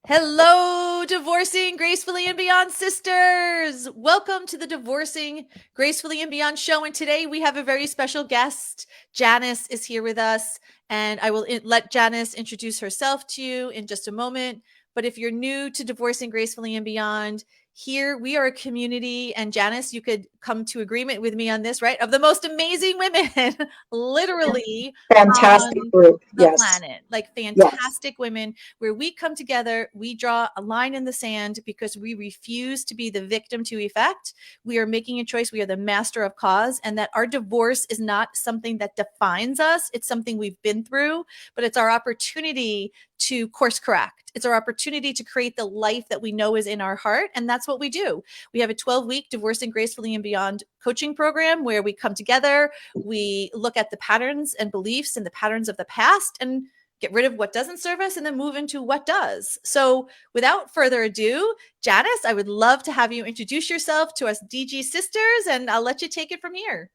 Hello, Divorcing Gracefully and Beyond sisters. Welcome to the Divorcing Gracefully and Beyond show. And today we have a very special guest. Janis is here with us, and I will let Janis introduce herself to you in just a moment. But if you're new to Divorcing Gracefully and Beyond, here we are a community, and Janis, you could come to agreement with me on this, right? Of the most amazing women, literally Fantastic on group. the Yes. planet, like Yes. fantastic women where we come together, we draw a line in the sand because we refuse to be the victim to effect. We are making a choice. We are the master of cause, and that our divorce is not something that defines us. It's something we've been through, but it's our opportunity to course correct. It's our opportunity to create the life that we know is in our heart. And that's what we do. We have a 12-week Divorcing Gracefully and Beyond coaching program where we come together, we look at the patterns and beliefs and the patterns of the past and get rid of what doesn't serve us and then move into what does. So without further ado, Janis, I would love to have you introduce yourself to us DG sisters, and I'll let you take it from here.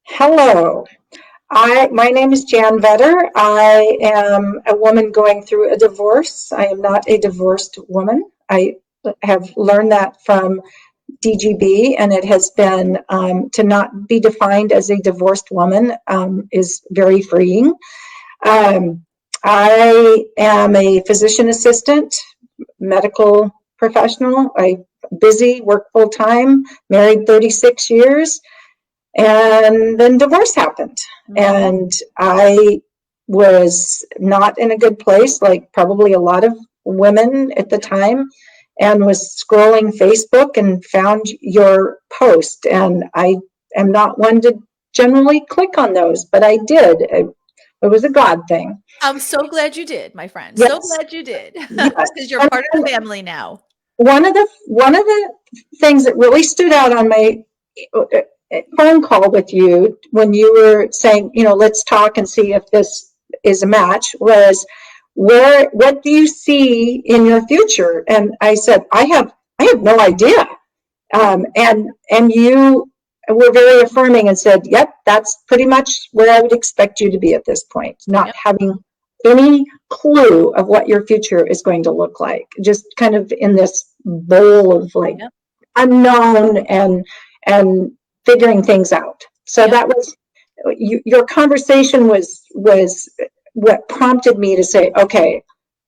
Hello. My name is Jan Vetter. I am a woman going through a divorce. I am not a divorced woman. I have learned that from DGB, and it has been to not be defined as a divorced woman is very freeing. I am a physician assistant, medical professional. I busy, work full time, married 36 years. And then divorce happened. And I was not in a good place, like probably a lot of women at the time, and was scrolling Facebook and found your post. And I am not one to generally click on those, but I did. It was a God thing. I'm so glad you did, my friend. Yes. So glad you did. Yes. Because you're part of the family now. One of the things that really stood out on my phone call with you when you were saying, let's talk and see if this is a match, was what do you see in your future? And I said, I have no idea. And you were very affirming and said, yep, that's pretty much where I would expect you to be at this point, not having any clue of what your future is going to look like, just kind of in this bowl of like unknown and figuring things out. So that was your conversation was what prompted me to say, okay,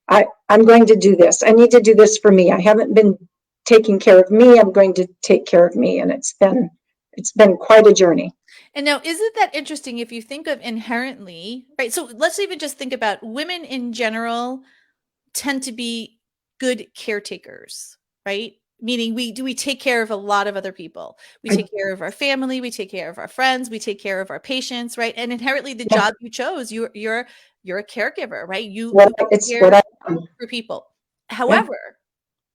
I'm going to do this. I need to do this for me. I haven't been taking care of me. I'm going to take care of me. And it's been quite a journey. And now, isn't that interesting if you think of inherently, right? So let's even just think about women in general tend to be good caretakers, right? Meaning we take care of a lot of other people. We take care of our family, we take care of our friends, we take care of our patients, right? And inherently the job you chose, you're a caregiver, right? You care for people. However,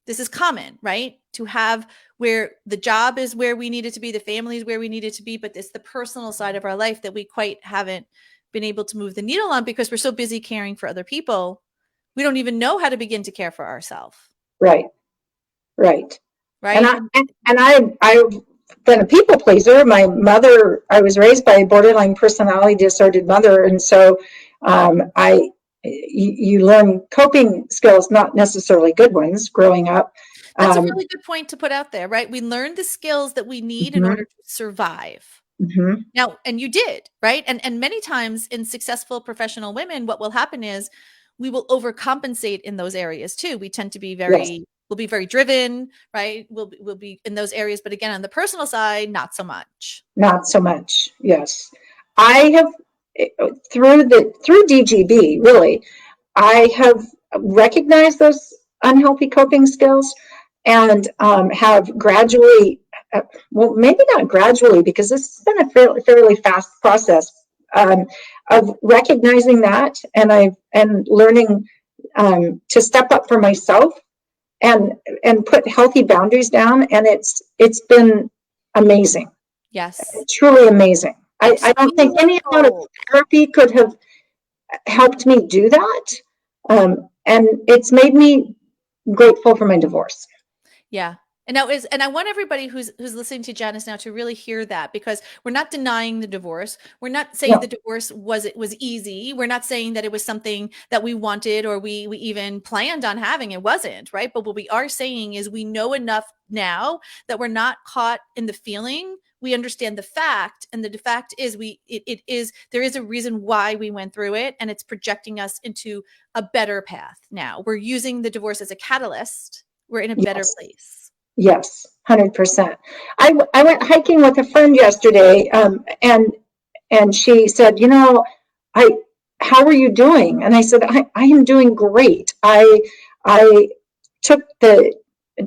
this is common, right? To have where the job is where we need it to be, the family is where we need it to be, but it's the personal side of our life that we quite haven't been able to move the needle on because we're so busy caring for other people. We don't even know how to begin to care for ourselves. Right. Right. And I've been a people pleaser. My mother, I was raised by a borderline personality disordered mother. And so you learn coping skills, not necessarily good ones growing up. That's a really good point to put out there, right? We learn the skills that we need in order to survive. Now, and you did, right? And many times in successful professional women, what will happen is we will overcompensate in those areas too. We tend to be we'll be very driven, right? We'll be in those areas. But again, on the personal side, not so much. Not so much. Yes. I have through DGB, really, I have recognized those unhealthy coping skills and have gradually, well, maybe not gradually, because this has been a fairly fast process of recognizing that and learning to step up for myself and put healthy boundaries down. And it's been amazing. Yes. Truly amazing. I don't think any amount of therapy could have helped me do that. And it's made me grateful for my divorce. Yeah. And I want everybody who's listening to Janice now to really hear that, because we're not denying the divorce. We're not saying the No, divorce was easy. We're not saying that it was something that we wanted or we even planned on having. It wasn't, right? But what we are saying is we know enough now that we're not caught in the feeling. We understand the fact, and the fact is there is a reason why we went through it, and it's projecting us into a better path. Now we're using the divorce as a catalyst. We're in a better yes, place. yes, 100%. I went hiking with a friend yesterday, and she said, I, how are you doing? And I said, I am doing great. I took the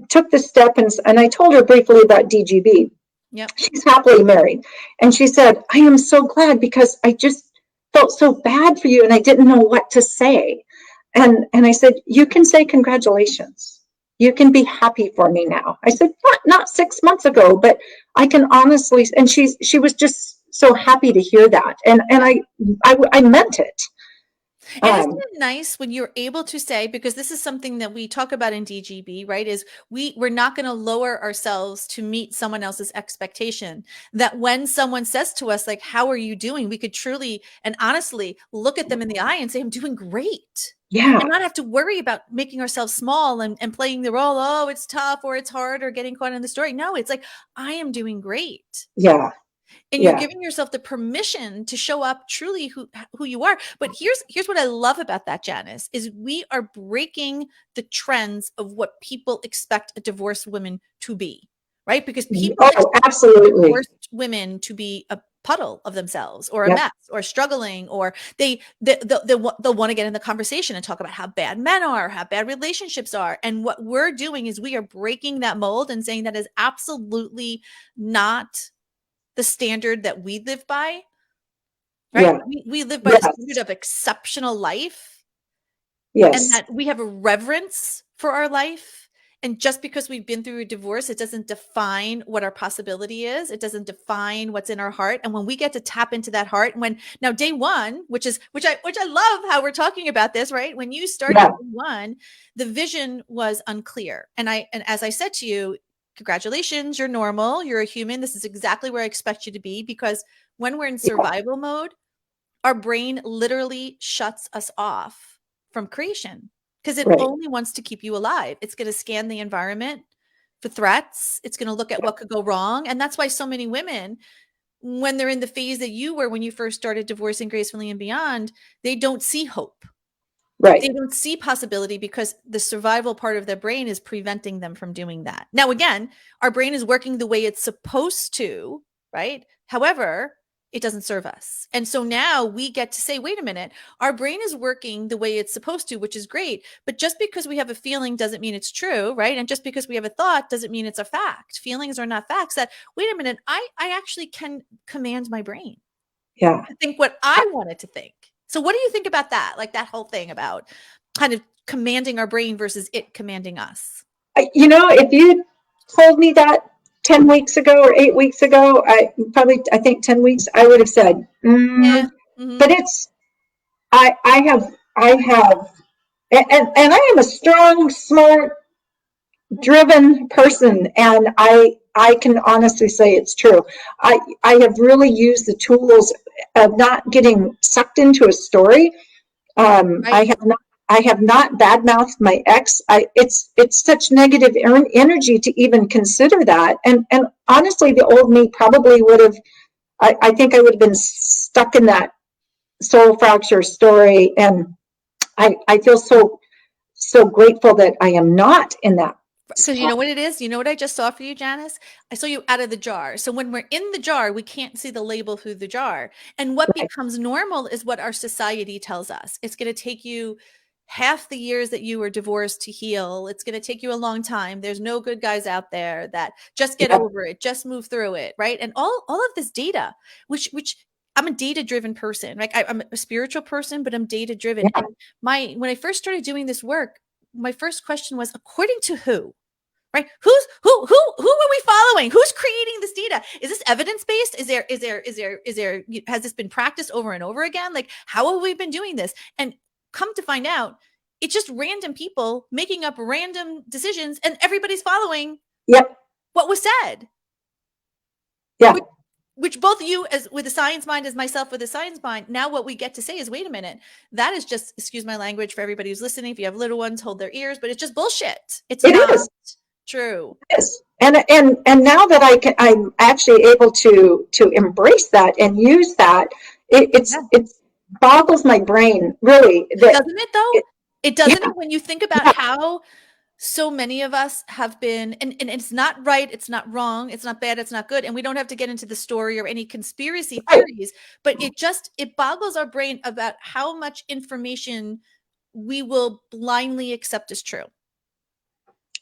took the step, and I told her briefly about DGB. Yep. She's happily married. And she said, I am so glad because I just felt so bad for you and I didn't know what to say. And I said, you can say congratulations. You can be happy for me now. I said, not 6 months ago, but I can honestly, and she was just so happy to hear that. And I meant it. And isn't Um, it nice when you're able to say, because this is something that we talk about in DGB, right? Is we're not going to lower ourselves to meet someone else's expectation. That when someone says to us, like, how are you doing? We could truly and honestly look at them in the eye and say, I'm doing great. yeah, And not have to worry about making ourselves small and playing the role, oh, it's tough or it's hard or getting caught in the story. No, it's like, I am doing great. yeah, And you're yeah, giving yourself the permission to show up truly who you are. But here's what I love about that, Janice, is we are breaking the trends of what people expect a divorced woman to be, right? Because people oh, expect absolutely. divorced women to be a puddle of themselves or a Yep, mess or struggling, or they'll want to get in the conversation and talk about how bad men are, how bad relationships are. And what we're doing is we are breaking that mold and saying that is absolutely not the standard that we live by, right? yeah, We live by the standard yes, of exceptional life, and yes, that we have a reverence for our life. And just because we've been through a divorce, it doesn't define what our possibility is. It doesn't define what's in our heart. And when we get to tap into that heart, when now day one, which I love how we're talking about this, right? When you started yeah, day one, the vision was unclear. And as I said to you, congratulations, you're normal, you're a human. This is exactly where I expect you to be, because when we're in yeah, survival mode, our brain literally shuts us off from creation because it right, only wants to keep you alive. It's going to scan the environment for threats. It's going to look at yeah, what could go wrong. And that's why so many women, when they're in the phase that you were when you first started Divorcing Gracefully and Beyond, they don't see hope. right, They don't see possibility because the survival part of their brain is preventing them from doing that. Now, again, our brain is working the way it's supposed to, right? However, it doesn't serve us. And so now we get to say, wait a minute, our brain is working the way it's supposed to, which is great. But just because we have a feeling doesn't mean it's true, right? And just because we have a thought doesn't mean it's a fact. Feelings are not facts. That, wait a minute, I actually can command my brain yeah. to think what I wanted to think. So what do you think about that? Like that whole thing about kind of commanding our brain versus it commanding us? If you told me that 10 weeks ago or 8 weeks ago, I think 10 weeks, I would have said, Yeah. Mm-hmm. but I have, and I am a strong, smart, driven person. And I can honestly say it's true. I have really used the tools of not getting sucked into a story. Right. I have not badmouthed my ex. It's such negative energy to even consider that. And honestly, the old me probably would have. I think I would have been stuck in that soul fracture story. And I feel so grateful that I am not in that Because you spot. know what it is? You know what I just saw for you, Janice? I saw you out of the jar. So when we're in the jar, we can't see the label through the jar. And what Right, becomes normal is what our society tells us. It's going to take you half the years that you were divorced to heal. It's going to take you a long time. There's no good guys out there that just get yep, over it, just move through it, right? And all of this data, which I'm a data driven person, right? I'm a spiritual person, but I'm data driven. yeah, And when I first started doing this work, my first question was, according to who? Right? Who are we following? Who's creating this data? Is this evidence based? Has this been practiced over and over again? Like, how have we been doing this? And come to find out, it's just random people making up random decisions and everybody's following Yep. What was said? Yeah. Which both you as with a science mind as myself with a science mind, now what we get to say is, wait a minute, that is just, excuse my language for everybody who's listening, if you have little ones, hold their ears, but it's just bullshit. It's It not is. true. Yes. And now that I'm actually able to embrace that and use that, Yeah. it boggles my brain, really, that Doesn't it though? it, It yeah, doesn't it when you think about yeah, how so many of us have been, and it's not right, it's not wrong, it's not bad, it's not good, and we don't have to get into the story or any conspiracy right. theories, but it boggles our brain about how much information we will blindly accept as true.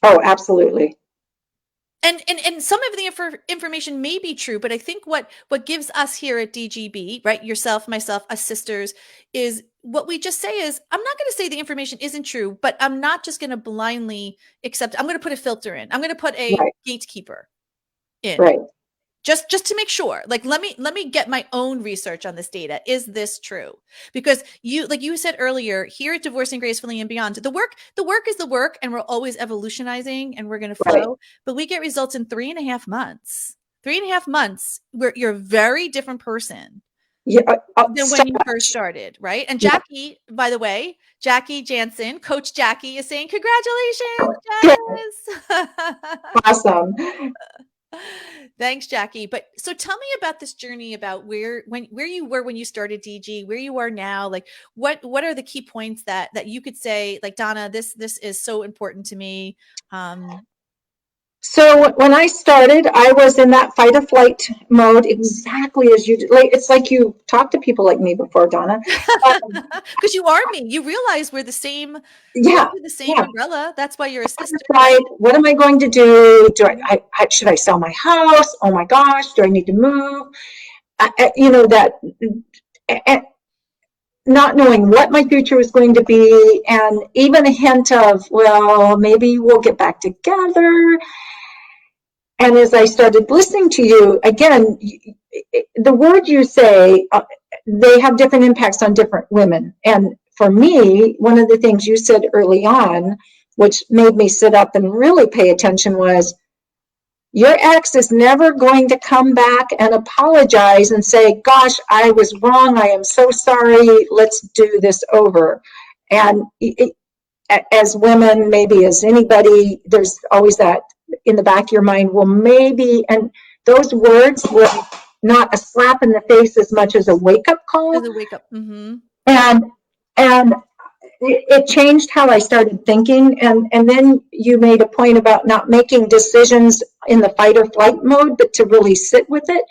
Oh, absolutely. And some of the information may be true, but I think what gives us here at DGB, right, yourself, myself, us sisters, is what we just say is, I'm not going to say the information isn't true, but I'm not just going to blindly accept. I'm going to put a filter in. I'm going to put a Right, gatekeeper in, right. just to make sure. Like, let me get my own research on this data. Is this true? Because you, like you said earlier, here at Divorcing Gracefully and Beyond, the work is the work, and we're always evolutionizing and we're going to Right. flow, but we get results in 3.5 months. 3.5 months where you're a very different person Yeah, than so when you first much. started, right? And Yeah. Jackie, by the way, Jackie Jansen, Coach Jackie, is saying, congratulations, Good. Janice. Awesome. Thanks, Jackie. But so tell me about this journey, about where you were when you started DG, where you are now. Like, what are the key points that you could say, like, Donna, this is so important to me. Um, So when I started, I was in that fight or flight mode, exactly as you like. It's like you talked to people like me before, Donna. Um, because you are me. You realize we're yeah, under the same yeah. umbrella. That's why you're a sister, Right. right? What am I going to do? Mhm. Should I sell my house? Oh my gosh, do I need to move? That, and not knowing what my future was going to be, and even a hint of, well, maybe we'll get back together. And as I started listening to you, again, the word you say, they have different impacts on different women. And for me, one of the things you said early on, which made me sit up and really pay attention, was your ex is never going to come back and apologize and say, gosh, I was wrong. I am so sorry. Let's do this over. And as women, maybe as anybody, there's always that in the back of your mind, well, maybe, and those words were not a slap in the face as much as a wake up call. As a wake up. Mm-hmm. And, and it changed how I started thinking. And then you made a point about not making decisions in the fight or flight mode, but to really sit with it.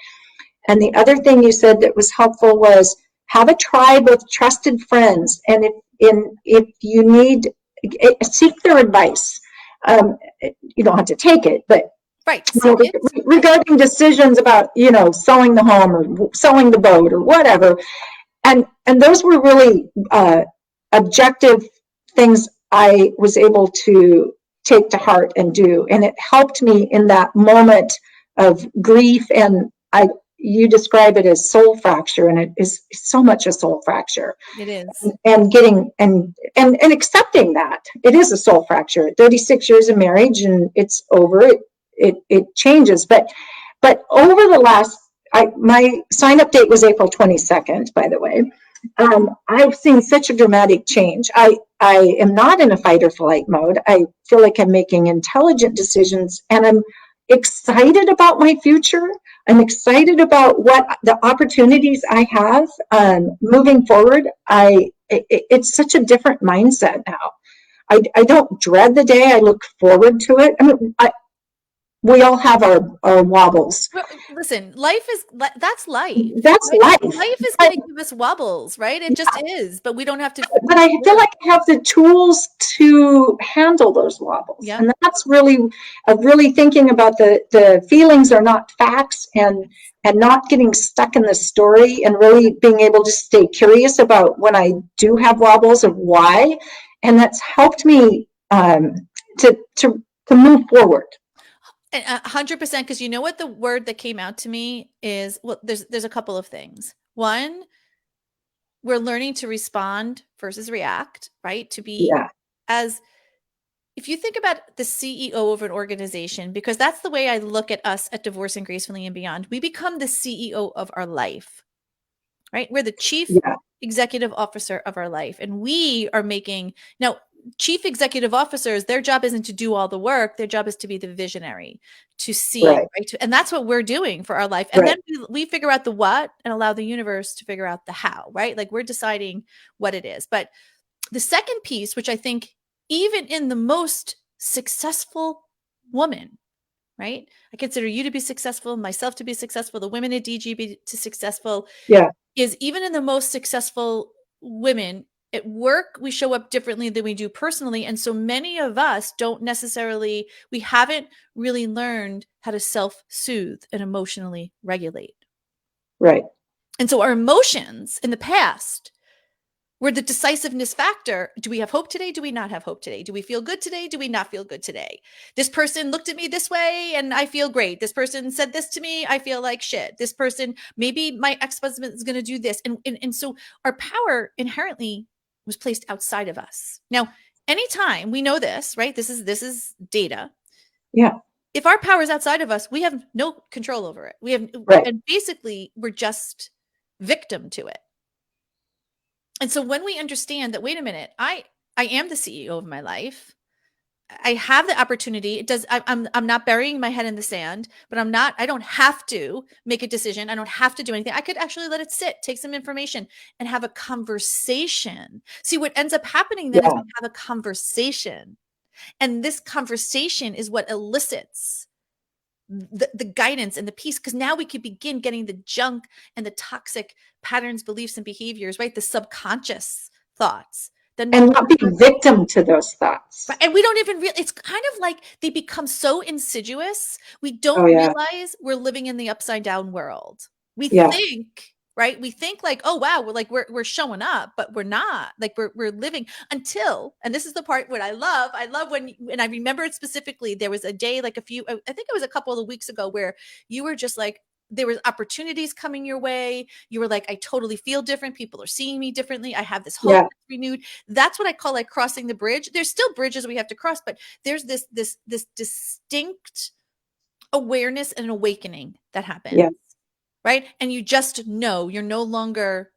And the other thing you said that was helpful was have a tribe of trusted friends. And if you need, seek their advice. You don't have to take it, but Right. Seek it. Right. regarding decisions about, selling the home or selling the boat or whatever. And those were really objective things I was able to take to heart and do. And it helped me in that moment of grief. And you describe it as soul fracture, and it is so much a soul fracture. It is. And getting and accepting that it is a soul fracture. 36 years of marriage, and it's over. It changes, but over the last, my sign up date was April 22nd, by the way. I've seen such a dramatic change. I am not in a fight or flight mode. I feel like I'm making intelligent decisions, and I'm excited about my future. I'm excited about what the opportunities I have moving forward. It's such a different mindset now. I don't dread the day. I look forward to it. I mean, we all have our wobbles. Well, listen, life is that's life, That's right? life. Life is But going to give us wobbles, right? It just is, but we don't have to. but I feel like I have the tools to handle those wobbles. Yeah. And that's really really thinking about the feelings are not facts, and not getting stuck in the story, and really being able to stay curious about when I do have wobbles of why. And that's helped me to move forward. 100%, because you know what the word that came out to me is, well, there's a couple of things. One, we're learning to respond versus react, right? To be Yeah. as if you think about the CEO of an organization, because that's the way I look at us at Divorcing Gracefully and Beyond, we become the CEO of our life, right? We're the chief Yeah, executive officer of our life. And we are making, now, chief executive officers, their job isn't to do all the work. Their job is to be the visionary, to see, right, right? And that's what we're doing for our life. And right. then we figure out the what and allow the universe to figure out the how, right? Like we're deciding what it is. But the second piece, which I think even in the most successful woman, right? I consider you to be successful, myself to be successful, the women at DGB to successful, Yeah, is even in the most successful women at work, we show up differently than we do personally. And so many of us don't necessarily, we haven't really learned how to self-soothe and emotionally regulate. right. And so our emotions in the past were the decisiveness factor. Do we have hope today? Do we not have hope today? Do we feel good today? Do we not feel good today? This person looked at me this way and I feel great. This person said this to me. I feel like shit. This person, maybe my ex-husband is going to do this. And so our power inherently was placed outside of us. Now, anytime we know this, right? This is data. Yeah, If our power is outside of us, we have no control over it. We have, right. and basically we're just victim to it. And so when we understand that, wait a minute, I am the CEO of my life. I have the opportunity. It does. I'm not burying my head in the sand, but I don't have to make a decision. I don't have to do anything. I could actually let it sit, take some information and have a conversation. See, what ends up happening then is Yeah, we have a conversation, and this conversation is what elicits the guidance and the peace, because now we could begin getting the junk and the toxic patterns, beliefs, and behaviors, right? The subconscious thoughts that no and longer, not be victim to those thoughts. and we don't even real, it's kind of like they become so insidious, we Oh don't yeah, realize we're living in the upside down world. We yeah, think, right? We think like, oh wow, we're showing up, but we're not. Like we're living until, and this is the part what I love when, and I remember it specifically, there was a day like I think it was a couple of weeks ago where you were just like, there was opportunities coming your way. You were like, I totally feel different. People are seeing me differently. I have this hope yeah, that's renewed. That's what I call like crossing the bridge. There's still bridges we have to cross, but there's this distinct awareness and awakening that happens, yeah. right? And you just know you're no longer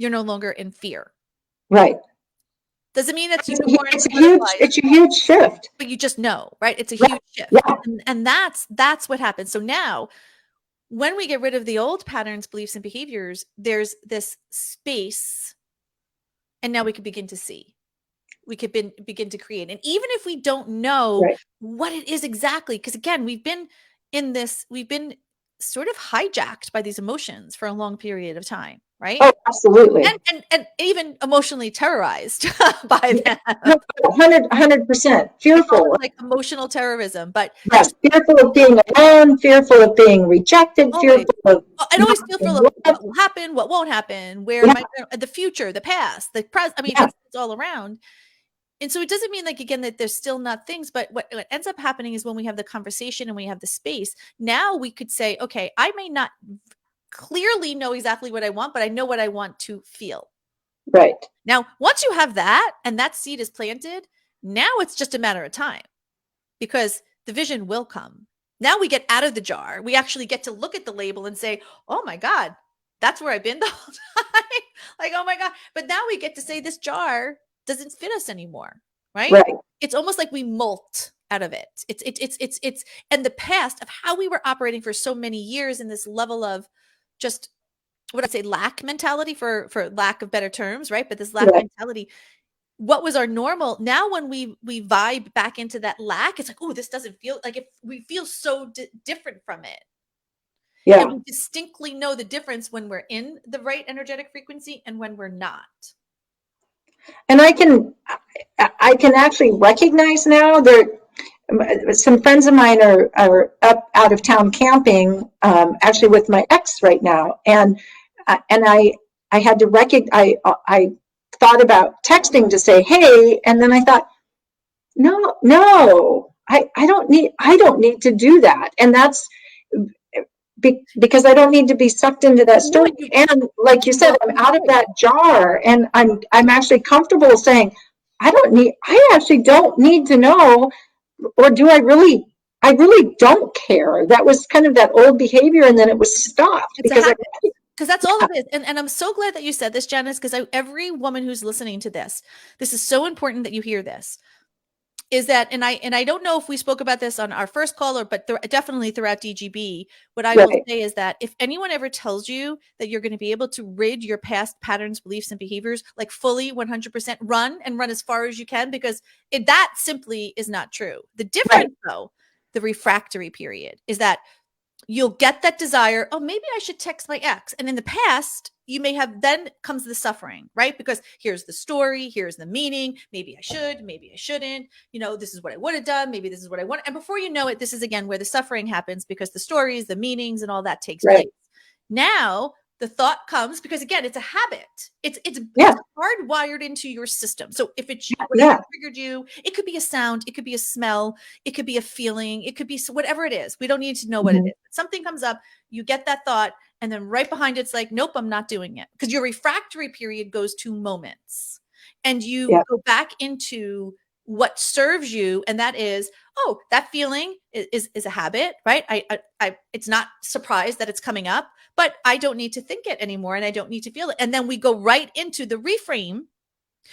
in fear. Right. Doesn't mean it's It's unicorns and it's butterflies, a huge shift. but you just know, right? It's a Right. huge shift. Yeah. And that's what happens. So now when we get rid of the old patterns, beliefs, and behaviors, there's this space, and now we can begin to see. We could begin to create. And even if we don't know Right. what it is exactly, because again, we've been sort of hijacked by these emotions for a long period of time, right? Oh, absolutely. And even emotionally terrorized by Yeah. them. No, 100% I call fearful. it like emotional terrorism, but Yes, just fearful of being alone, fearful of being rejected, always. fearful of And not always feel being for loved. what will happen, what won't happen, where Yeah, am I, the future, the past, the present. I mean, yeah, it's all around. And so it doesn't mean like, again, that there's still not things, but what ends up happening is when we have the conversation and we have the space, now we could say, okay, I may not clearly know exactly what I want, but I know what I want to feel. right. Now, once you have that and that seed is planted, now it's just a matter of time, because the vision will come. Now we get out of the jar. We actually get to look at the label and say, oh my God, that's where I've been the whole time. Like, oh my God. But now we get to say this jar doesn't fit us anymore, right? Right. It's almost like we molt out of it. It's and the past of how we were operating for so many years in this level of just what I'd say lack mentality, for lack of better terms, right? But this lack Right. mentality, what was our normal, now when we vibe back into that lack, it's like, oh, this doesn't feel like, if we feel so different from it. And Yeah. we distinctly know the difference when we're in the right energetic frequency and when we're not. And I can actually recognize now there, some friends of mine are up out of town camping, actually with my ex right now. And I had to I thought about texting to say, hey, and then I thought, no, I don't need to do that. And that's because I don't need to be sucked into that You know story. what you And like you said, well, I'm out of that jar, and I'm actually comfortable saying, I actually don't need to know, or do I really don't care. That was kind of that old behavior, and then it was stopped It's a because habit. Because that's all it is. And I'm so glad that you said this, Janice, because every woman who's listening to this is so important that you hear this. Is that, and I don't know if we spoke about this on our first call, but definitely throughout DGB, what I will say is that if anyone ever tells you that you're going to be able to rid your past patterns, beliefs, and behaviors like fully 100%, run as far as you can, because that simply is not true. The difference, though, the refractory period, is that you'll get that desire. Oh, maybe I should text my ex. And in the past, you may have, then comes the suffering, right? Because here's the story, here's the meaning. Maybe I should, maybe I shouldn't. This is what I would have done. Maybe this is what I want. And before you know it, this is again where the suffering happens, because the stories, the meanings, and all that takes place. Now, the thought comes because, again, it's a habit. It's hardwired into your system. So if it's whatever triggered you, it could be a sound, it could be a smell, it could be a feeling, it could be whatever it is. We don't need to know what it is. Something comes up, you get that thought, and then right behind it's like, nope, I'm not doing it. Because your refractory period goes to moments, and you go back into what serves you, and that is, oh, that feeling is a habit, right? I it's not surprised that it's coming up, but I don't need to think it anymore, and I don't need to feel it. And then we go right into the reframe,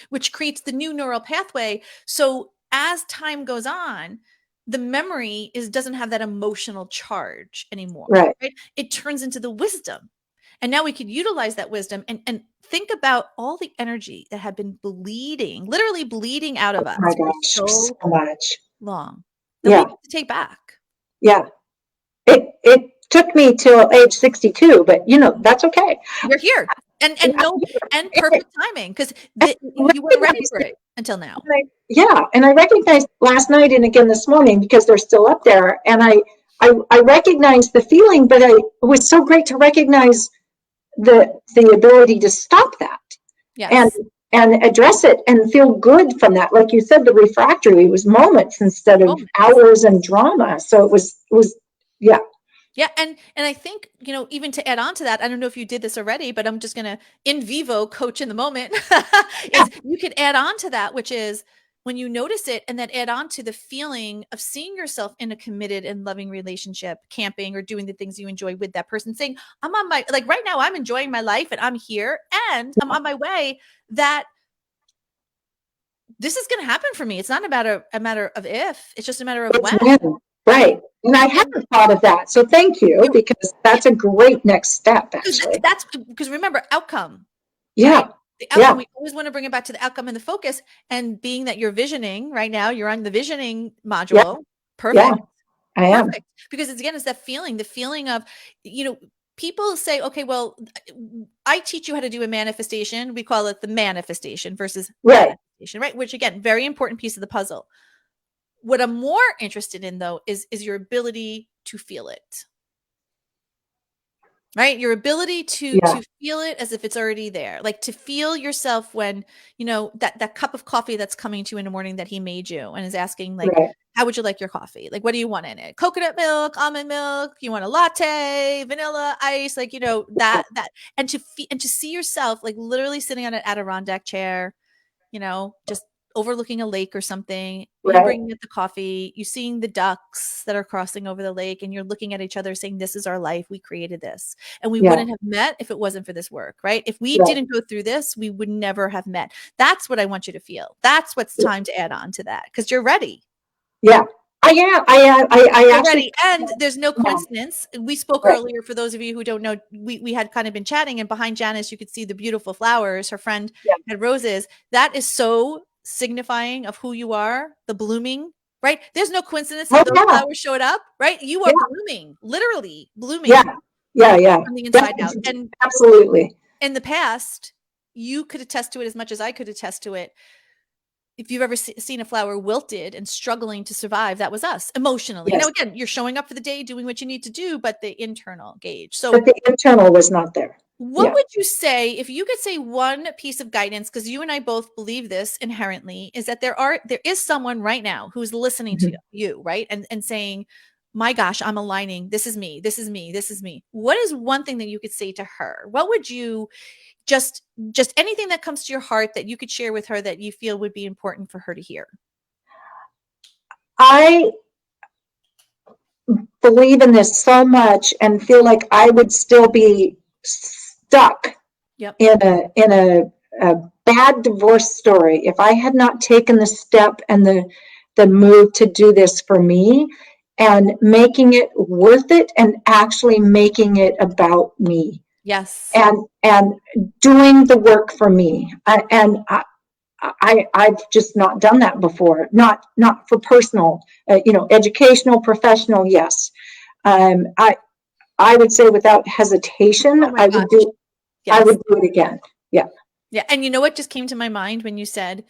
which creates the new neural pathway. So as time goes on, the memory doesn't have that emotional charge anymore. Right? It turns into the wisdom. And now we could utilize that wisdom and think about all the energy that had been literally bleeding out of us for so much long. That we have to take back. It took me till age 62, but that's okay. You're here. And perfect timing, because you weren't ready for it until now. And I recognized last night and again this morning, because they're still up there, and I recognized the feeling, but it was so great to recognize the ability to stop that. And address it and feel good from that. Like you said, the refractory was moments instead of hours and drama. So it was Yeah. And I think, even to add on to that, I don't know if you did this already, but I'm just going to in vivo coach in the moment, is you could add on to that, which is when you notice it, and then add on to the feeling of seeing yourself in a committed and loving relationship, camping or doing the things you enjoy with that person, saying, I'm on my, like right now, I'm enjoying my life and I'm here and I'm on my way, that this is going to happen for me. It's not a matter of if, it's just a matter of when. Right. And I hadn't thought of that. So thank you, because that's a great next step, actually. That's because, remember, outcome. Right? The outcome, we always want to bring it back to the outcome and the focus. And being that you're visioning right now, you're on the visioning module. Perfect. I am. Perfect. Because it's that feeling, the feeling of, people say, okay, well, I teach you how to do a manifestation. We call it the manifestation versus manifestation, right? Which, again, very important piece of the puzzle. What I'm more interested in, though, is your ability to feel it. Right? Your ability to feel it as if it's already there. Like to feel yourself when, that cup of coffee that's coming to you in the morning that he made you and is asking, like, how would you like your coffee? Like, what do you want in it? Coconut milk, almond milk? You want a latte, vanilla, ice? Like, that, and to see yourself like literally sitting on an Adirondack chair, just overlooking a lake or something, you bringing up the coffee, you seeing the ducks that are crossing over the lake, and you're looking at each other saying, this is our life. We created this. And we wouldn't have met if it wasn't for this work, right? If we didn't go through this, we would never have met. That's what I want you to feel. That's what's time to add on to that, because you're ready. Yeah. I am. I actually. And there's no coincidence. We spoke earlier, for those of you who don't know, we had kind of been chatting, and behind Janis, you could see the beautiful flowers. Her friend had roses. That is so signifying of who you are, the blooming, right? There's no coincidence that those flowers showed up, right? You are blooming, literally blooming. Yeah. From the inside out. And absolutely. In the past, you could attest to it as much as I could attest to it. If you've ever seen a flower wilted and struggling to survive, that was us emotionally. Again, you're showing up for the day, doing what you need to do, but the internal gauge. But the internal was not there. What would you say, if you could say one piece of guidance, because you and I both believe this inherently, is that there is someone right now who's listening to you, right? And saying, my gosh, I'm aligning. This is me. This is me. This is me. What is one thing that you could say to her? What would you just anything that comes to your heart that you could share with her that you feel would be important for her to hear? I believe in this so much and feel like I would still be stuck Yep. in a bad divorce story if I had not taken the step and the move to do this for me and making it worth it and actually making it about me. Yes. And doing the work for me. I've just not done that before. Not for personal, educational, professional. Yes, I would say without hesitation, Oh my gosh. I would do it again. Yeah. Yeah. And you know what just came to my mind when you said,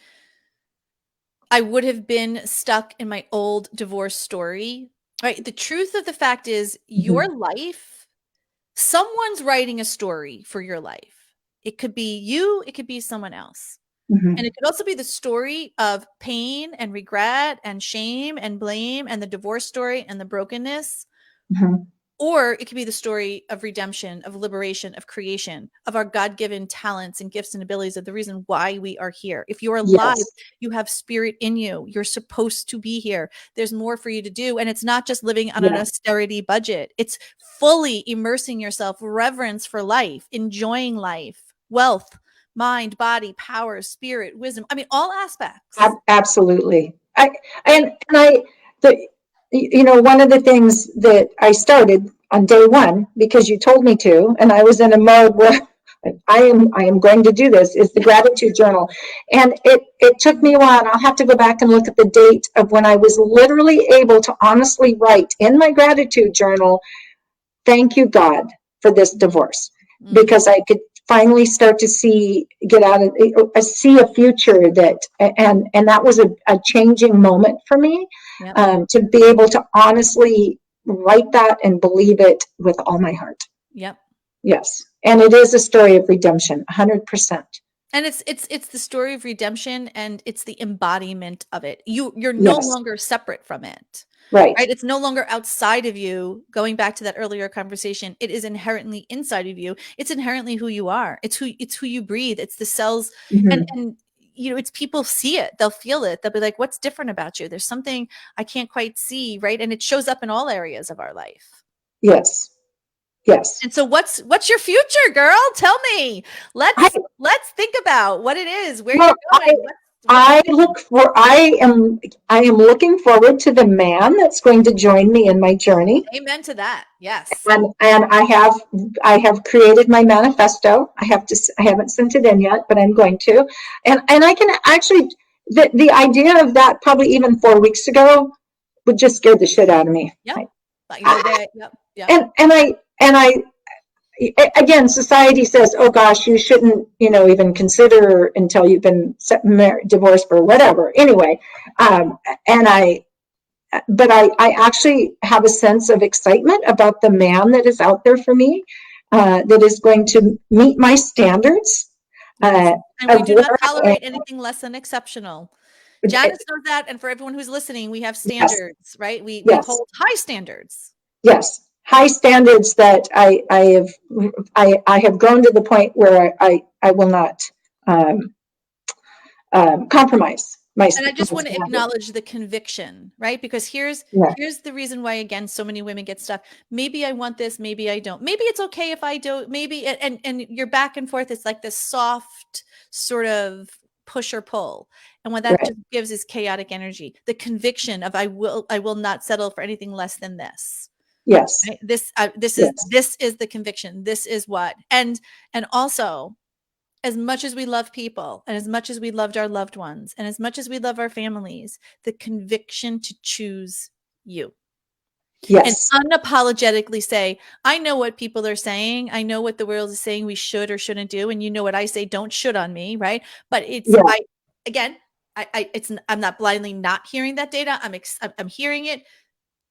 I would have been stuck in my old divorce story, right? The truth of the fact is your life, someone's writing a story for your life. It could be you, it could be someone else. And it could also be the story of pain and regret and shame and blame and the divorce story and the brokenness. Or it could be the story of redemption, of liberation, of creation, of our God-given talents and gifts and abilities, of the reason why we are here. If you're alive, you have spirit in you. You're supposed to be here. There's more for you to do. And it's not just living on an austerity budget. It's fully immersing yourself, reverence for life, enjoying life, wealth, mind, body, power, spirit, wisdom. I mean, all aspects. Absolutely. One of the things that I started on day one, because you told me to, and I was in a mode where I am going to do this, is the gratitude journal. And it took me a while, and I'll have to go back and look at the date of when I was literally able to honestly write in my gratitude journal, thank you, God, for this divorce. Because I could finally start to see a future that, and that was a changing moment for me. To be able to honestly write that and believe it with all my heart. Yes. And it is a story of redemption, 100%. And it's the story of redemption, and it's the embodiment of it. You're no longer separate from it. Right. It's no longer outside of you. Going back to that earlier conversation, it is inherently inside of you. It's inherently who you are. It's who you breathe. It's the cells. And it's people see it. They'll feel it. They'll be like, what's different about you? There's something I can't quite see. Right. And it shows up in all areas of our life. Yes. Yes. And so what's your future, girl? Tell me. Let's think about what it is, where you're going. I am looking forward to the man that's going to join me in my journey. Amen to that. Yes. And I have created my manifesto. I haven't sent it in yet, but I'm going to. And I can actually, the idea of that probably even 4 weeks ago would just scare the shit out of me. And I again, society says, oh gosh, you shouldn't, even consider until you've been divorced or whatever. Anyway, but I actually have a sense of excitement about the man that is out there for me, that is going to meet my standards. And we do not tolerate anything less than exceptional. Janis knows that. And for everyone who's listening, we have standards, right? We hold high standards. Yes. High standards that I have grown to the point where I will not compromise. And I just want to acknowledge the conviction, right? Because here's the reason why, again, so many women get stuck. Maybe I want this, maybe I don't. Maybe it's okay if I don't. Maybe and you're back and forth. It's like this soft sort of push or pull. And what that just gives is chaotic energy. The conviction of I will not settle for anything less than this. Yes. Right? This is the conviction. This is what. And also, as much as we love people, and as much as we loved our loved ones, and as much as we love our families, the conviction to choose you. Yes. And unapologetically say, I know what people are saying. I know what the world is saying we should or shouldn't do. And you know what I say, don't should on me, right? But I'm not blindly not hearing that data. I'm hearing it.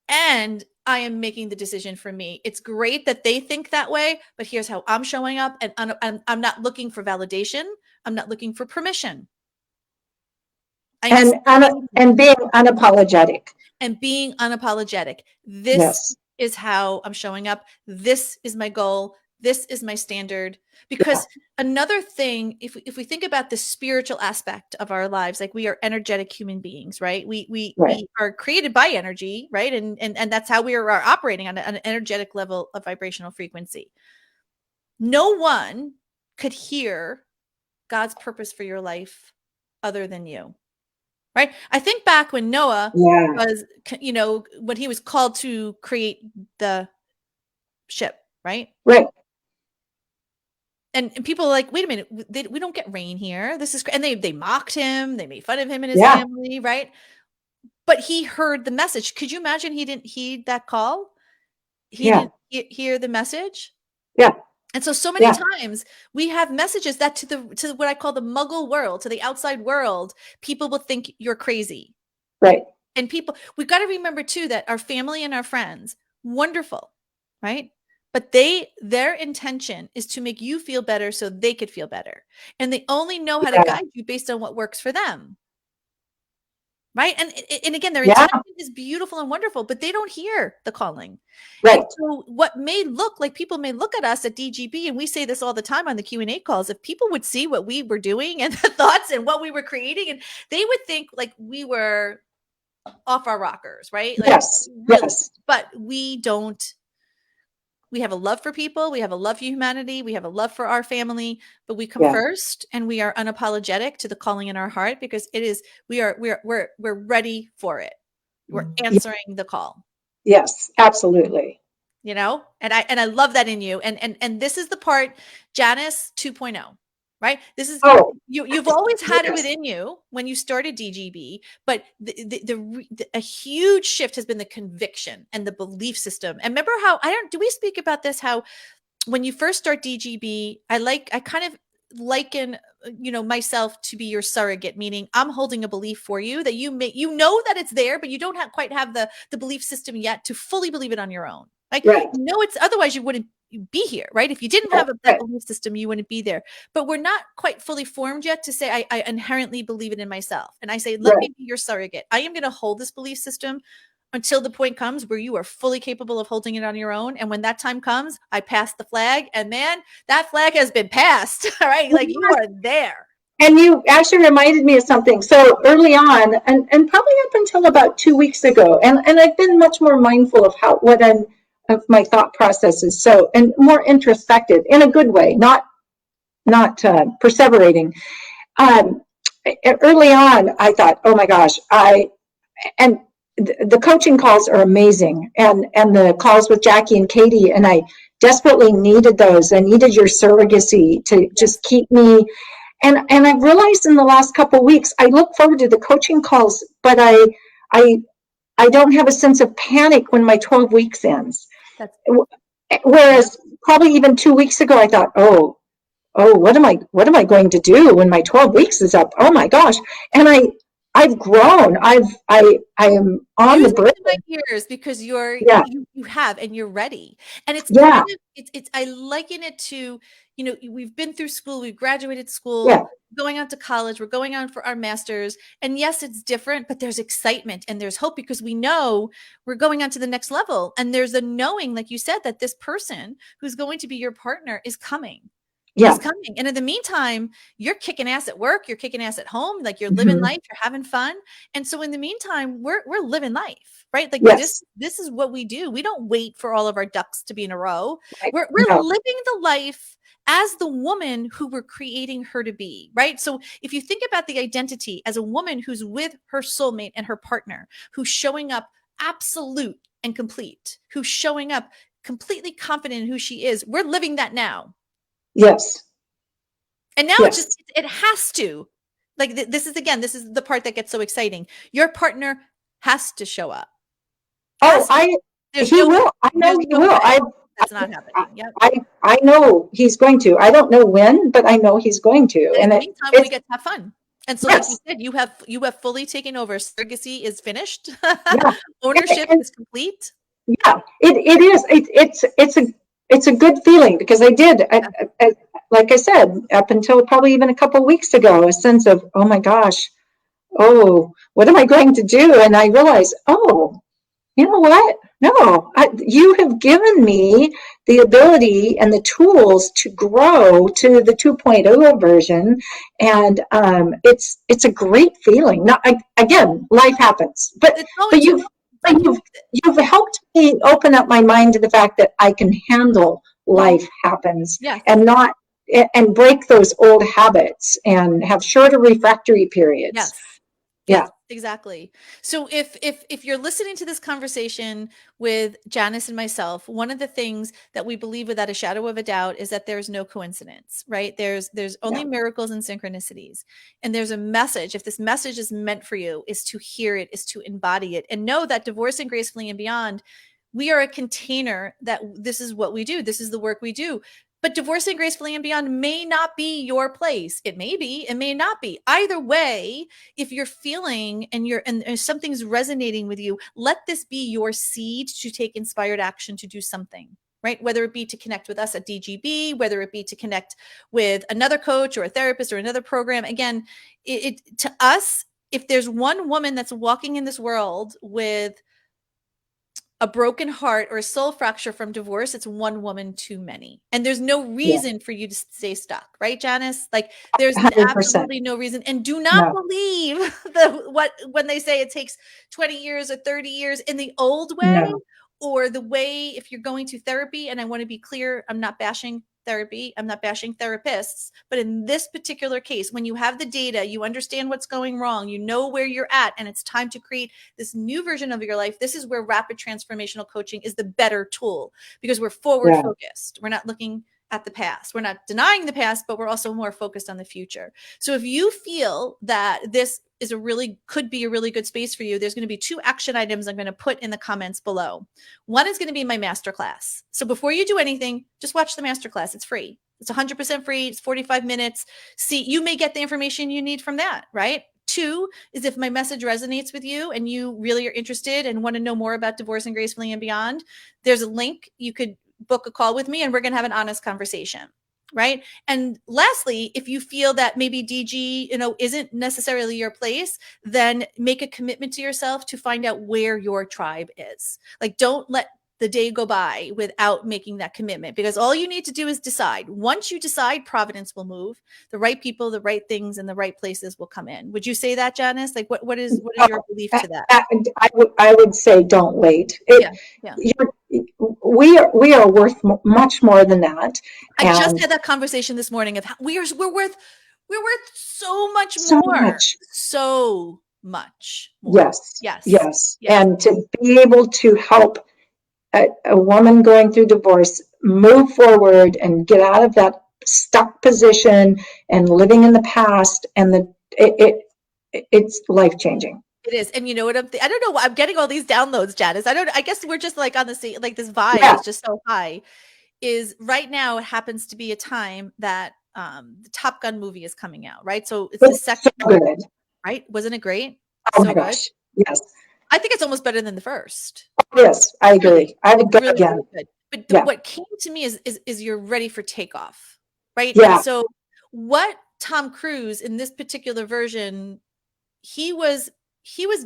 And I am making the decision for me. It's great that they think that way, but here's how I'm showing up. And I'm not looking for validation. I'm not looking for permission. And being unapologetic. and being unapologetic. This Yes. is how I'm showing up. This is my goal. This is my standard. Yeah. Because another thing, if we think about the spiritual aspect of our lives, like we are energetic human beings, right? Right. We are created by energy, right? And that's how we are operating on an energetic level of vibrational frequency. No one could hear God's purpose for your life other than you. Right? I think back when Noah Yeah. was, when he was called to create the ship, right? Right. And people are like, wait a minute, we don't get rain here. This is, and they mocked him, they made fun of him and his Yeah. family, right? But he heard the message. Could you imagine he didn't heed that call? He Yeah. didn't hear the message. Yeah. And so many Yeah. times we have messages that to what I call the muggle world, to the outside world, people will think you're crazy. Right. And we've got to remember too that our family and our friends, wonderful, right? But their intention is to make you feel better so they could feel better. And they only know how to Yeah. guide you based on what works for them. Right. And again, their Yeah. intention is beautiful and wonderful, but they don't hear the calling. Right. And so what may look like, people may look at us at DGB, and we say this all the time on the Q&A calls, if people would see what we were doing and the thoughts and what we were creating, and they would think like we were off our rockers, right? Like, Yes. really, Yes. but we don't. We have a love for people. We have a love for humanity. We have a love for our family, but we come Yeah. first, and we are unapologetic to the calling in our heart, because it is, we're ready for it. We're answering the call. Yes, absolutely. And I love that in you. And this is the part, Janis 2.0, right? This is, you've always had it within you when you started DGB, but a huge shift has been the conviction and the belief system. And remember how, do we speak about this? How when you first start DGB, I kind of liken, myself to be your surrogate, meaning I'm holding a belief for you that you know that it's there, but you don't quite have the belief system yet to fully believe it on your own. Like, right. It's otherwise you wouldn't be here, right? If you didn't have that belief system, you wouldn't be there. But we're not quite fully formed yet to say, I inherently believe it in myself. And I say, let me be your surrogate. I am going to hold this belief system until the point comes where you are fully capable of holding it on your own. And when that time comes, I pass the flag, and man, that flag has been passed. All right. Like, you are there. And you actually reminded me of something. So early on, and probably up until about 2 weeks ago, and I've been much more mindful of of my thought processes. So, and more introspective in a good way, not perseverating. Early on, I thought, oh my gosh, and the coaching calls are amazing, and the calls with Jackie and Katie, and I desperately needed those. I needed your surrogacy to just keep me. And I've realized in the last couple of weeks, I look forward to the coaching calls, but I don't have a sense of panic when my 12 weeks ends. Whereas probably even 2 weeks ago, I thought, oh, what am I going to do when my 12 weeks is up? Oh my gosh. And I've grown. I am on the brink. My ears, because you have, and you're ready. And it's I liken it to, we've been through school, we've graduated school, going on to college, we're going on for our masters. And yes, it's different, but there's excitement and there's hope, because we know we're going on to the next level. And there's a knowing, like you said, that this person who's going to be your partner is coming. He's coming. And in the meantime, you're kicking ass at work, you're kicking ass at home, like you're living life, you're having fun. And so in the meantime, we're living life, right? Like this is what we do. We don't wait for all of our ducks to be in a row. We're living the life as the woman who we're creating her to be, right? So if you think about the identity as a woman who's with her soulmate and her partner, who's showing up absolute and complete, who's showing up completely confident in who she is, we're living that now. Yes. And now it has to, like, this is the part that gets so exciting. Your partner has to show up. He will. I know he will. That's not happening. Yep. I know he's going to. I don't know when, but I know he's going to. And in the meantime, we get to have fun. And so, like you said, you have fully taken over. Surrogacy is finished. Ownership is complete. Yeah, it is. It's a good feeling, because I did, like I said, up until probably even a couple of weeks ago, a sense of, oh my gosh, oh, what am I going to do? And I realized, oh, you know what? No, you have given me the ability and the tools to grow to the 2.0 version. And it's a great feeling. Now, again, life happens, It's going but to. you've, but you've helped me open up my mind to the fact that I can handle life happens Yes. and not, and break those old habits and have shorter refractory periods. Yes. Yeah. Yes, exactly. So if you're listening to this conversation with Janis and myself, one of the things that we believe without a shadow of a doubt is that there's no coincidence, right? There's only miracles and synchronicities. And there's a message. If this message is meant for you, is to hear it, is to embody it, and know that Divorcing Gracefully and Beyond, we are a container that this is what we do. This is the work we do. But Divorcing Gracefully and Beyond may not be your place. It may be, it may not be. Either way, if you're feeling and something's resonating with you, let this be your seed to take inspired action to do something, right? Whether it be to connect with us at DGB, whether it be to connect with another coach or a therapist or another program. Again, to us, if there's one woman that's walking in this world with a broken heart or a soul fracture from divorce, it's one woman too many. And there's no reason for you to stay stuck, right, Janis? Like there's 100%. absolutely no reason. And do not believe when they say it takes 20 years or 30 years in the old way or the way if you're going to therapy. And I want to be clear, I'm not bashing therapy. I'm not bashing therapists, but in this particular case, when you have the data, you understand what's going wrong, you know where you're at, and it's time to create this new version of your life. This is where rapid transformational coaching is the better tool because we're forward focused. We're not looking at the past. We're not denying the past, but we're also more focused on the future. So if you feel that this is could be a really good space for you, there's going to be 2 action items I'm going to put in the comments below. One is going to be my masterclass. So before you do anything, just watch the masterclass. It's free. It's 100% free. It's 45 minutes. See, you may get the information you need from that, right? 2 is if my message resonates with you and you really are interested and want to know more about Divorcing Gracefully and Beyond, there's a link. You could book a call with me and we're going to have an honest conversation. Right. And lastly, if you feel that maybe DG, isn't necessarily your place, then make a commitment to yourself to find out where your tribe is. Like, don't let the day go by without making that commitment, because all you need to do is decide. Once you decide, Providence will move. The right people, the right things, and the right places will come in. Would you say that, Janis? Like, what is your belief to that? I would say don't wait. We are worth much more than that. I just had that conversation this morning of how we're worth so much more. So much more. Yes. And to be able to help a woman going through divorce move forward and get out of that stuck position and living in the past, and it's life-changing. It is. And you know what? I don't know why I'm getting all these downloads, Janis. I guess we're just like on the same, like this vibe is just so high. Is right now it happens to be a time that the Top Gun movie is coming out, right? So it's the second one, right? Wasn't it great? Oh my gosh. Yes. I think it's almost better than the first. Yes, I agree. I would go again. Really good. But what came to me is you're ready for takeoff, right? Yeah. And so what Tom Cruise in this particular version, he was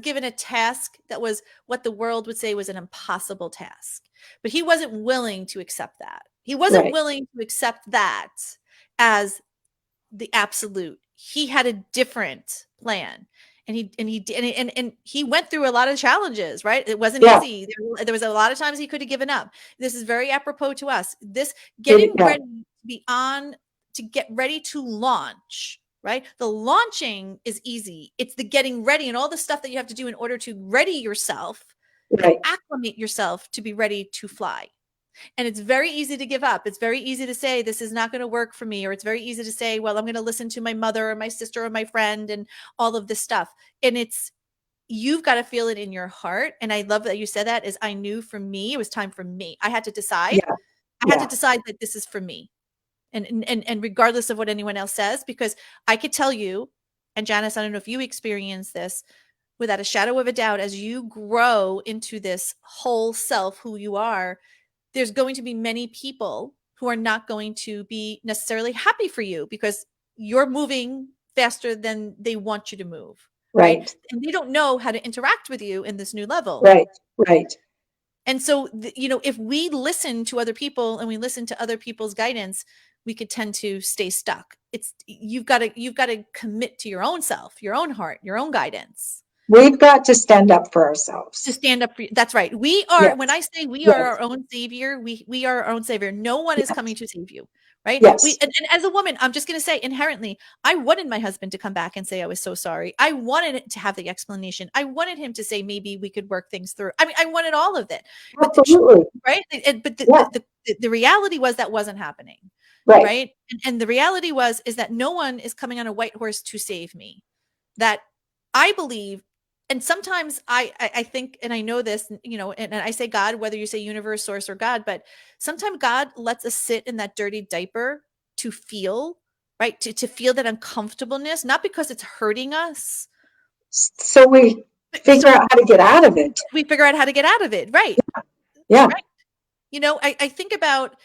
given a task that was what the world would say was an impossible task, but he wasn't willing to accept that. He wasn't willing to accept that as the absolute. He had a different plan. And he went through a lot of challenges, right? It wasn't easy. There was a lot of times he could have given up. This is very apropos to us. This getting ready to get ready to launch, right? The launching is easy. It's the getting ready and all the stuff that you have to do in order to ready yourself and acclimate yourself to be ready to fly. And it's very easy to give up. It's very easy to say, this is not going to work for me. Or it's very easy to say, well, I'm going to listen to my mother or my sister or my friend and all of this stuff. And you've got to feel it in your heart. And I love that you said that, is I knew for me, it was time for me. I had to decide. I had to decide that this is for me. And regardless of what anyone else says, because I could tell you, and Janis, I don't know if you experience this, without a shadow of a doubt, as you grow into this whole self, who you are, there's going to be many people who are not going to be necessarily happy for you because you're moving faster than they want you to move, right? Right. And they don't know how to interact with you in this new level. Right. Right. And so, if we listen to other people and we listen to other people's guidance, we could tend to stay stuck. You've got to commit to your own self, your own heart, your own guidance. We've got to stand up for ourselves. To stand up for, that's right. We are, Yes. when I say we Yes. are our own savior, we are our own savior. No one is coming to save you, right? Yes. And as a woman, I'm just going to say inherently, I wanted my husband to come back and say, I was so sorry. I wanted it to have the explanation. I wanted him to say, maybe we could work things through. I mean, I wanted all of it, but Absolutely. right. But Yeah. the reality was that wasn't happening. Right. Right. And the reality is that no one is coming on a white horse to save me. That I believe. And sometimes I think, and I know this, and I say God, whether you say universe, source, or God, but sometimes God lets us sit in that dirty diaper to feel, right? To feel that uncomfortableness, not because it's hurting us. So we figure out how to get out of it. We figure out how to get out of it. Right. Yeah. Right. I think about,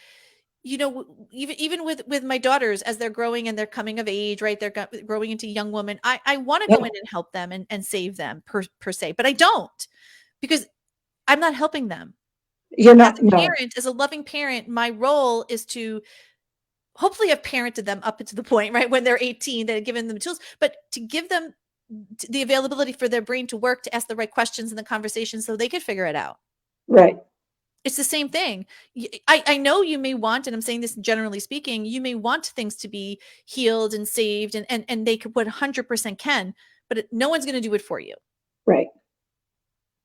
even with my daughters as they're growing and they're coming of age, right? They're growing into young women. I want to go in and help them and save them per se, but I don't, because I'm not helping them. You're not. As a parent, as a loving parent, my role is to hopefully have parented them up to the point, right, when they're 18, that have given them tools, but to give them the availability for their brain to work, to ask the right questions in the conversation so they could figure it out. Right. It's the same thing. I know you may want, and I'm saying this generally speaking, you may want things to be healed and saved, and they could 100% can, but no one's going to do it for you. Right.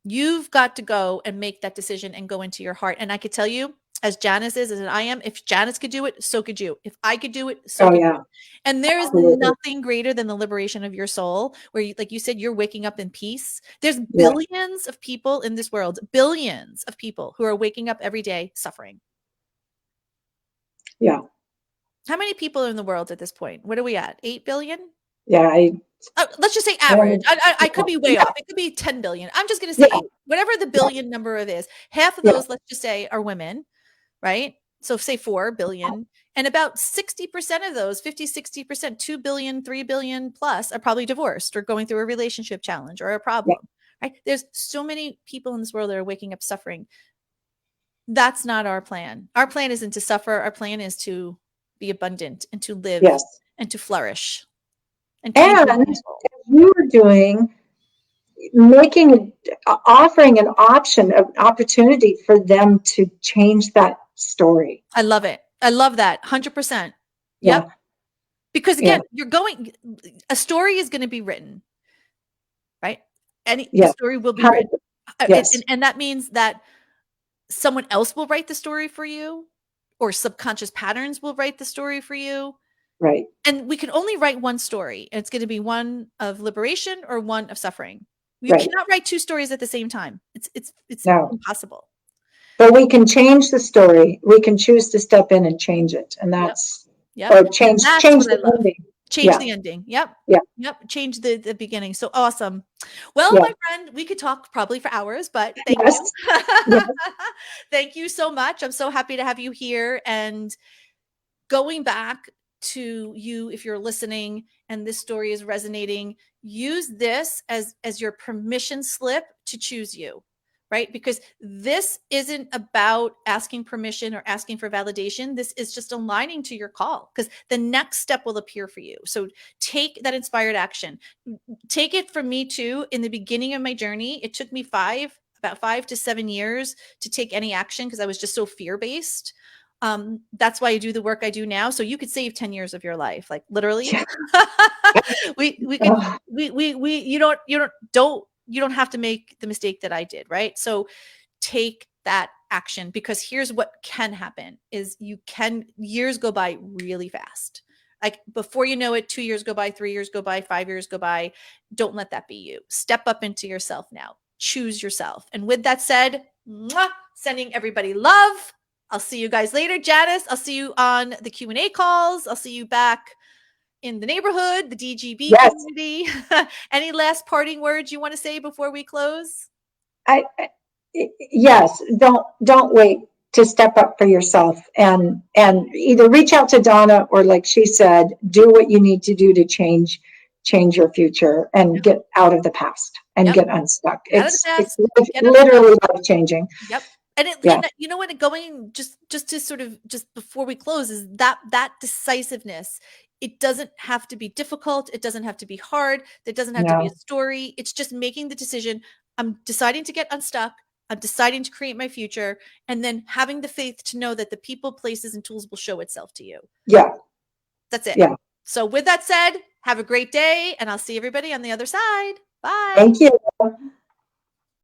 You've got to go and make that decision and go into your heart. And I could tell you, as Janis is, as I am, if Janis could do it, so could you. If I could do it, so could you. And there is nothing greater than the liberation of your soul, where you, like you said, you're waking up in peace. There's billions of people in this world, billions of people who are waking up every day suffering. Yeah. How many people are in the world at this point? What are we at? 8 billion? Yeah. Let's just say average. I could be way off. It could be 10 billion. I'm just going to say whatever the billion number of is. Half of those, let's just say, are women, right? So say 4 billion. And about 60% of those, 50, 60%, 2 billion, 3 billion plus are probably divorced or going through a relationship challenge or a problem, right? There's so many people in this world that are waking up suffering. That's not our plan. Our plan isn't to suffer. Our plan is to be abundant and to live and to flourish. And you were doing, offering an option, an opportunity for them to change that story. I love it. I love that. 100%. Yep. Because again, a story is going to be written, right? The story will be written. And that means that someone else will write the story for you, or subconscious patterns will write the story for you. Right. And we can only write one story. And it's going to be one of liberation or one of suffering. You cannot write 2 stories at the same time. It's impossible. But we can change the story. We can choose to step in and change it. And that's, or change the ending. Change the ending. Yep. Change the beginning. So awesome. Well, my friend, we could talk probably for hours, but thank you. Thank you so much. I'm so happy to have you here. And going back to you, if you're listening and this story is resonating, use this as your permission slip to choose you, right? Because this isn't about asking permission or asking for validation. This is just aligning to your call, because the next step will appear for you. So take that inspired action. Take it from me too. In the beginning of my journey, it took me about 5 to 7 years to take any action, because I was just so fear-based. That's why I do the work I do now. So you could save 10 years of your life, like literally. You don't have to make the mistake that I did. Right. So take that action, because here's what can happen is years go by really fast. Like before you know it, 2 years go by, 3 years go by, 5 years go by. Don't let that be you. Step up into yourself now. Choose yourself. And with that said, sending everybody love. I'll see you guys later, Janis. I'll see you on the Q&A calls. I'll see you back in the neighborhood, the DGB community. Any last parting words you want to say before we close? Yes. Don't wait to step up for yourself, and either reach out to Donna, or like she said, do what you need to do to change change your future and get out of the past and Yep. get unstuck. Get out of the It's past, get literally life changing. Yep. And Yeah. you know what, going just to sort of, just before we close, is that decisiveness. It doesn't have to be difficult. It doesn't have to be hard. There doesn't have to be a No. story. It's just making the decision. I'm deciding to get unstuck. I'm deciding to create my future, and then having the faith to know that the people, places, and tools will show itself to you. Yeah. That's it. Yeah. So with that said, have a great day, and I'll see everybody on the other side. Bye. Thank you.